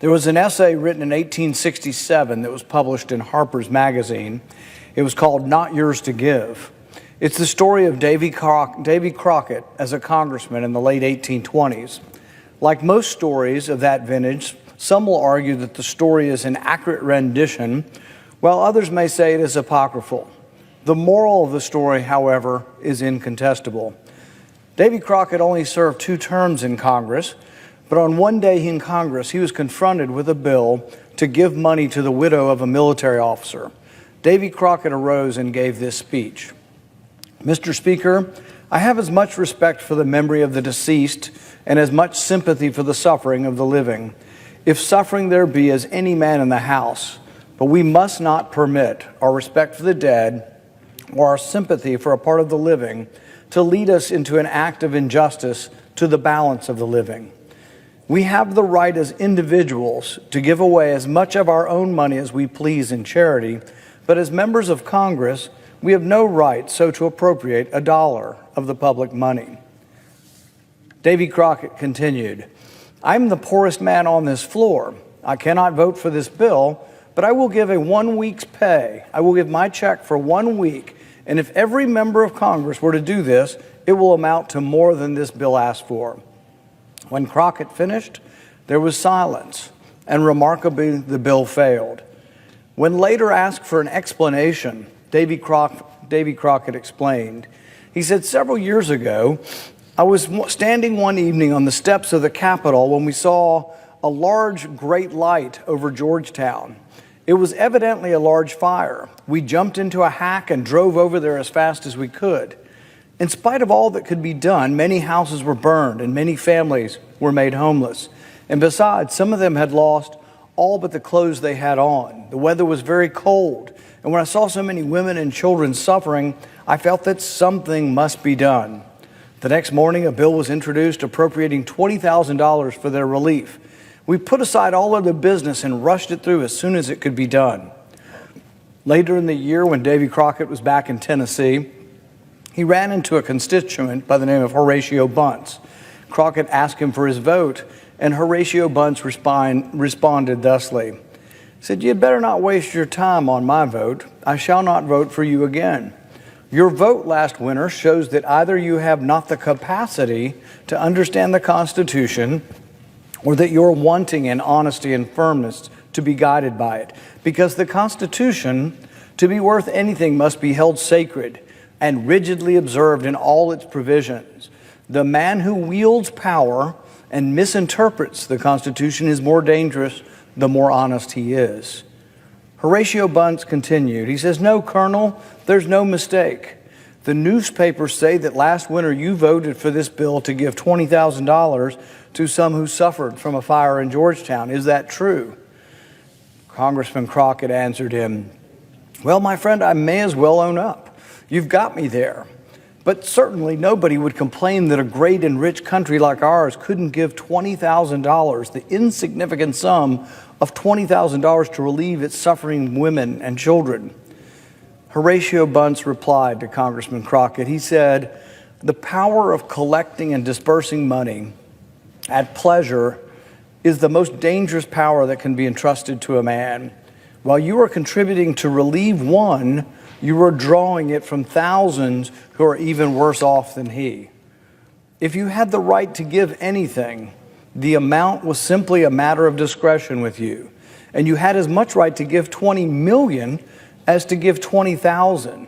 There was an essay written in 1867 that was published in Harper's Magazine. It was called Not Yours to Give. It's the story of Davy Crockett as a congressman in the late 1820s. Like most stories of that vintage, some will argue that the story is an accurate rendition, while others may say it is apocryphal. The moral of the story, however, is incontestable. Davy Crockett only served 2 terms in Congress, but on one day in Congress, he was confronted with a bill to give money to the widow of a military officer. Davy Crockett arose and gave this speech. Mr. Speaker, I have as much respect for the memory of the deceased and as much sympathy for the suffering of the living, if suffering there be as any man in the house. But we must not permit our respect for the dead or our sympathy for a part of the living to lead us into an act of injustice to the balance of the living. We have the right as individuals to give away as much of our own money as we please in charity, but as members of Congress, we have no right so to appropriate a dollar of the public money. Davy Crockett continued, I'm the poorest man on this floor. I cannot vote for this bill, but I will give a 1 week's pay. I will give my check for 1 week, and if every member of Congress were to do this, it will amount to more than this bill asked for. When Crockett finished, there was silence, and remarkably, the bill failed. When later asked for an explanation, Davy Crockett explained. He said, several years ago, I was standing one evening on the steps of the Capitol when we saw a large, great light over Georgetown. It was evidently a large fire. We jumped into a hack and drove over there as fast as we could. In spite of all that could be done, many houses were burned and many families were made homeless. And besides, some of them had lost all but the clothes they had on. The weather was very cold. And when I saw so many women and children suffering, I felt that something must be done. The next morning, a bill was introduced appropriating $20,000 for their relief. We put aside all other business and rushed it through as soon as it could be done. Later in the year, when Davy Crockett was back in Tennessee, he ran into a constituent by the name of Horatio Bunce. Crockett asked him for his vote, and Horatio Bunce responded thusly. He said, "You'd better not waste your time on my vote. I shall not vote for you again. Your vote last winter shows that either you have not the capacity to understand the Constitution or that you're wanting in honesty and firmness to be guided by it. Because the Constitution, to be worth anything, must be held sacred and rigidly observed in all its provisions. The man who wields power and misinterprets the Constitution is more dangerous the more honest he is." Horatio Bunce continued. He says, "No, Colonel, there's no mistake. The newspapers say that last winter you voted for this bill to give $20,000 to some who suffered from a fire in Georgetown. Is that true?" Congressman Crockett answered him, "Well, my friend, I may as well own up. You've got me there. But certainly nobody would complain that a great and rich country like ours couldn't give $20,000, the insignificant sum of $20,000 to relieve its suffering women and children." Horatio Bunce replied to Congressman Crockett. He said, "The power of collecting and dispersing money at pleasure is the most dangerous power that can be entrusted to a man. While you are contributing to relieve one, you are drawing it from thousands who are even worse off than he. If you had the right to give anything, the amount was simply a matter of discretion with you, and you had as much right to give 20 million as to give 20,000.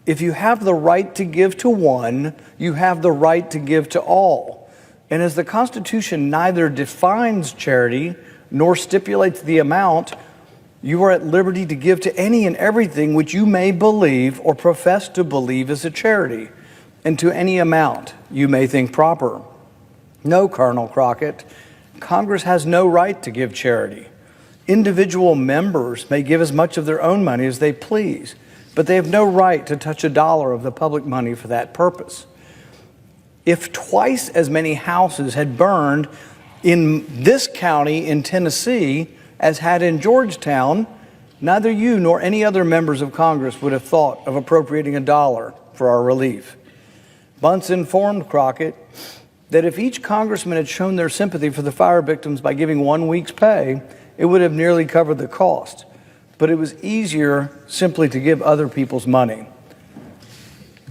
If you have the right to give to one, you have the right to give to all. And as the Constitution neither defines charity nor stipulates the amount, you are at liberty to give to any and everything which you may believe or profess to believe is a charity, and to any amount you may think proper. No, Colonel Crockett, Congress has no right to give charity. Individual members may give as much of their own money as they please, but they have no right to touch a dollar of the public money for that purpose. If twice as many houses had burned in this county in Tennessee as had in Georgetown, neither you nor any other members of Congress would have thought of appropriating a dollar for our relief." Bunce informed Crockett that if each congressman had shown their sympathy for the fire victims by giving 1 week's pay, it would have nearly covered the cost. But it was easier simply to give other people's money.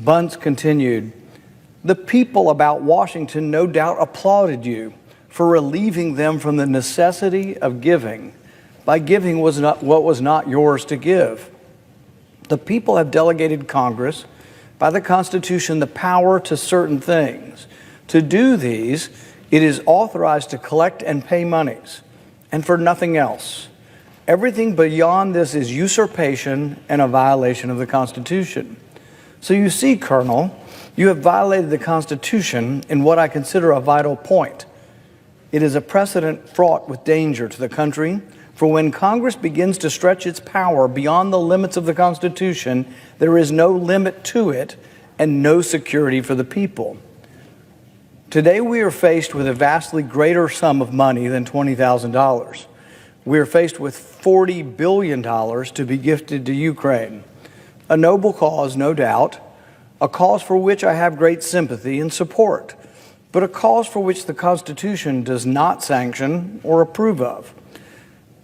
Bunce continued, "The people about Washington no doubt applauded you for relieving them from the necessity of giving by giving what was not yours to give. The people have delegated Congress by the Constitution the power to certain things. To do these, it is authorized to collect and pay monies, and for nothing else. Everything beyond this is usurpation and a violation of the Constitution. So you see, Colonel, you have violated the Constitution in what I consider a vital point. It is a precedent fraught with danger to the country, for when Congress begins to stretch its power beyond the limits of the Constitution, there is no limit to it and no security for the people. Today we are faced with a vastly greater sum of money than $20,000. We are faced with $40 billion to be gifted to Ukraine. A noble cause, no doubt, a cause for which I have great sympathy and support, but a cause for which the Constitution does not sanction or approve of.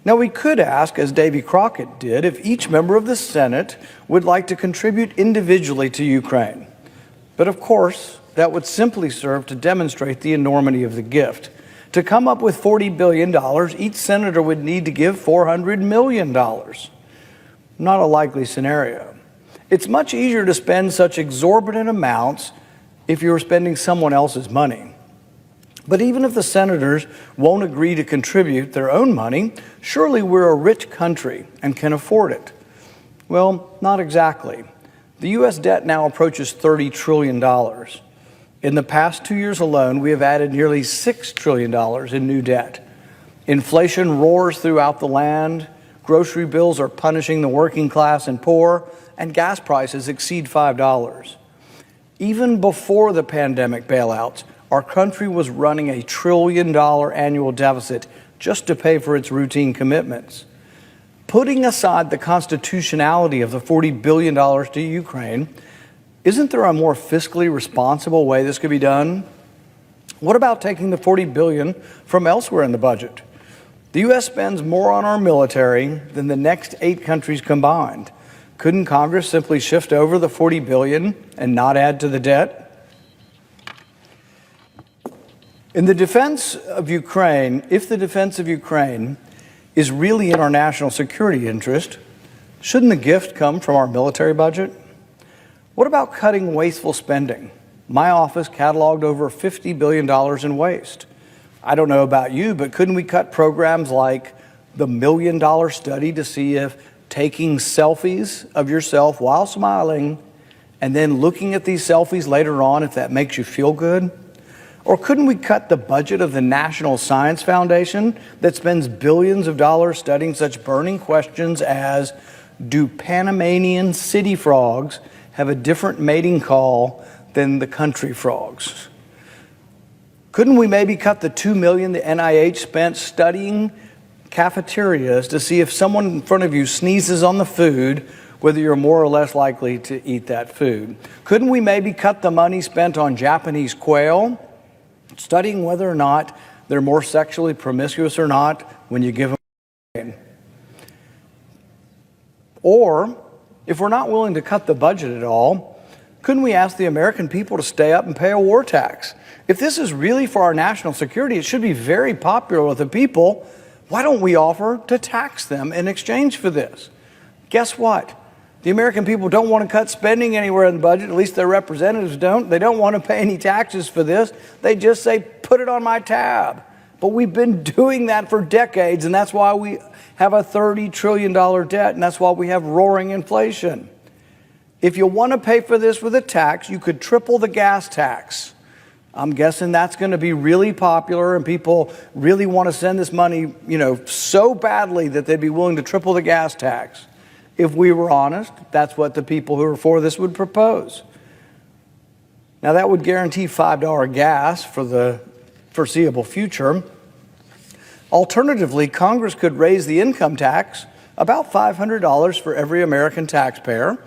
Now, we could ask, as Davy Crockett did, if each member of the Senate would like to contribute individually to Ukraine. But of course, that would simply serve to demonstrate the enormity of the gift. To come up with $40 billion, each senator would need to give $400 million. Not a likely scenario. It's much easier to spend such exorbitant amounts if you're spending someone else's money. But even if the senators won't agree to contribute their own money, surely we're a rich country and can afford it. Well, not exactly. The U.S. debt now approaches $30 trillion. In the past 2 years alone, we have added nearly $6 trillion in new debt. Inflation roars throughout the land, grocery bills are punishing the working class and poor, and gas prices exceed $5. Even before the pandemic bailouts, our country was running $1 trillion annual deficit just to pay for its routine commitments. Putting aside the constitutionality of the $40 billion to Ukraine, isn't there a more fiscally responsible way this could be done? What about taking the $40 billion from elsewhere in the budget? The U.S. spends more on our military than the next 8 countries combined. Couldn't Congress simply shift over the $40 billion and not add to the debt? In the defense of Ukraine, if the defense of Ukraine is really in our national security interest, shouldn't the gift come from our military budget? What about cutting wasteful spending? My office cataloged over $50 billion in waste. I don't know about you, but couldn't we cut programs like the $1 million study to see if taking selfies of yourself while smiling and then looking at these selfies later on, if that makes you feel good? Or couldn't we cut the budget of the National Science Foundation that spends billions of dollars studying such burning questions as, do Panamanian city frogs have a different mating call than the country frogs? Couldn't we maybe cut the $2 million the NIH spent studying cafeterias to see if someone in front of you sneezes on the food, whether you're more or less likely to eat that food? Couldn't we maybe cut the money spent on Japanese quail, studying whether or not they're more sexually promiscuous or not when you give them? Or, if we're not willing to cut the budget at all, couldn't we ask the American people to stay up and pay a war tax? If this is really for our national security, it should be very popular with the people. Why don't we offer to tax them in exchange for this? Guess what? The American people don't want to cut spending anywhere in the budget, at least their representatives don't. They don't want to pay any taxes for this. They just say, put it on my tab. But we've been doing that for decades, and that's why we have a $30 trillion debt, and that's why we have roaring inflation. If you want to pay for this with a tax, you could triple the gas tax. I'm guessing that's going to be really popular, and people really want to send this money, so badly that they'd be willing to triple the gas tax. If we were honest, that's what the people who are for this would propose. Now, that would guarantee $5 gas for the foreseeable future. Alternatively, Congress could raise the income tax about $500 for every American taxpayer.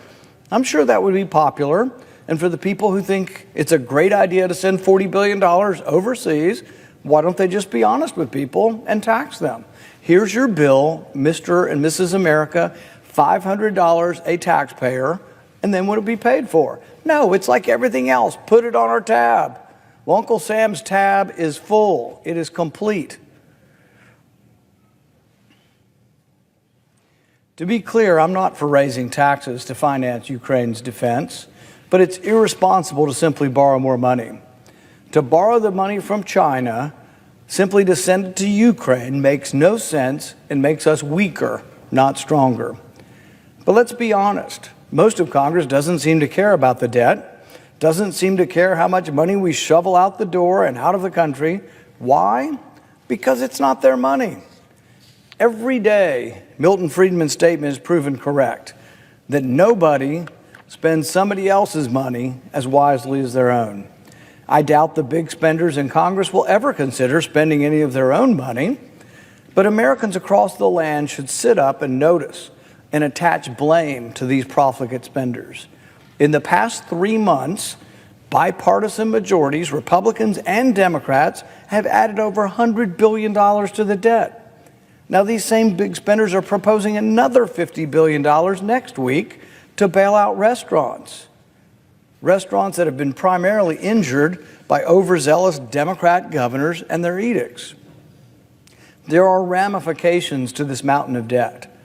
I'm sure that would be popular, And for the people who think it's a great idea to send $40 billion overseas, why don't they just be honest with people and tax them? Here's your bill, Mr. and Mrs. America, $500 a taxpayer, and then what will it be paid for? No, it's like everything else. Put it on our tab. Well, Uncle Sam's tab is full. It is complete. To be clear, I'm not for raising taxes to finance Ukraine's defense, but it's irresponsible to simply borrow more money. To borrow the money from China simply to send it to Ukraine makes no sense and makes us weaker, not stronger. But let's be honest. Most of Congress doesn't seem to care about the debt, doesn't seem to care how much money we shovel out the door and out of the country. Why? Because it's not their money. Every day, Milton Friedman's statement is proven correct, that nobody spends somebody else's money as wisely as their own. I doubt the big spenders in Congress will ever consider spending any of their own money, but Americans across the land should sit up and notice and attach blame to these profligate spenders. In the past 3 months, bipartisan majorities, Republicans and Democrats, have added over $100 billion to the debt. Now, these same big spenders are proposing another $50 billion next week to bail out restaurants. Restaurants that have been primarily injured by overzealous Democrat governors and their edicts. There are ramifications to this mountain of debt.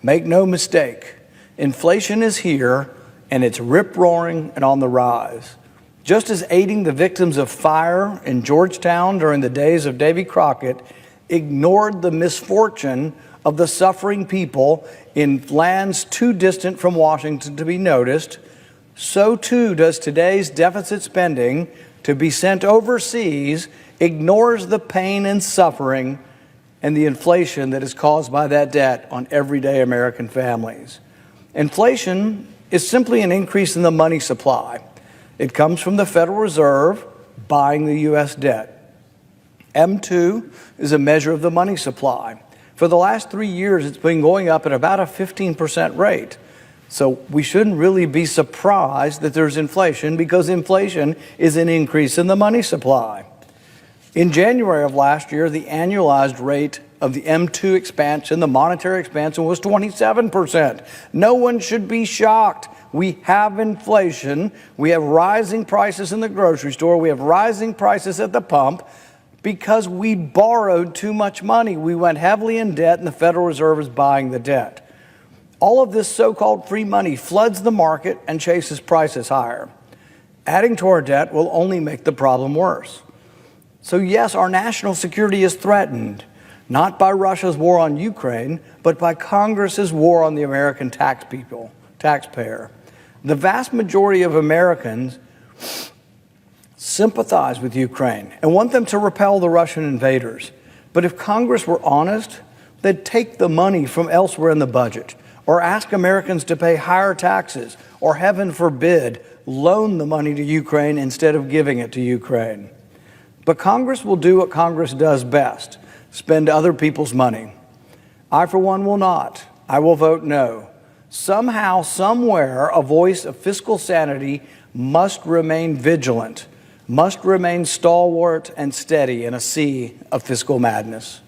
Make no mistake, inflation is here and it's rip-roaring and on the rise. Just as aiding the victims of fire in Georgetown during the days of Davy Crockett ignored the misfortune of the suffering people in lands too distant from Washington to be noticed, so too does today's deficit spending to be sent overseas ignores the pain and suffering and the inflation that is caused by that debt on everyday American families. Inflation is simply an increase in the money supply. It comes from the Federal Reserve buying the U.S. debt. M2 is a measure of the money supply. For the last 3 years, it's been going up at about a 15% rate. So we shouldn't really be surprised that there's inflation because inflation is an increase in the money supply. In January of last year, the annualized rate of the M2 expansion, the monetary expansion, was 27%. No one should be shocked. We have inflation. We have rising prices in the grocery store. We have rising prices at the pump because we borrowed too much money. We went heavily in debt and the Federal Reserve is buying the debt. All of this so-called free money floods the market and chases prices higher. Adding to our debt will only make the problem worse. So yes, our national security is threatened, not by Russia's war on Ukraine, but by Congress's war on the American taxpayer. The vast majority of Americans sympathize with Ukraine and want them to repel the Russian invaders. But if Congress were honest, they'd take the money from elsewhere in the budget, or ask Americans to pay higher taxes, or heaven forbid, loan the money to Ukraine instead of giving it to Ukraine. But Congress will do what Congress does best, spend other people's money. I, for one, will not. I will vote no. Somehow, somewhere, a voice of fiscal sanity must remain vigilant, must remain stalwart and steady in a sea of fiscal madness.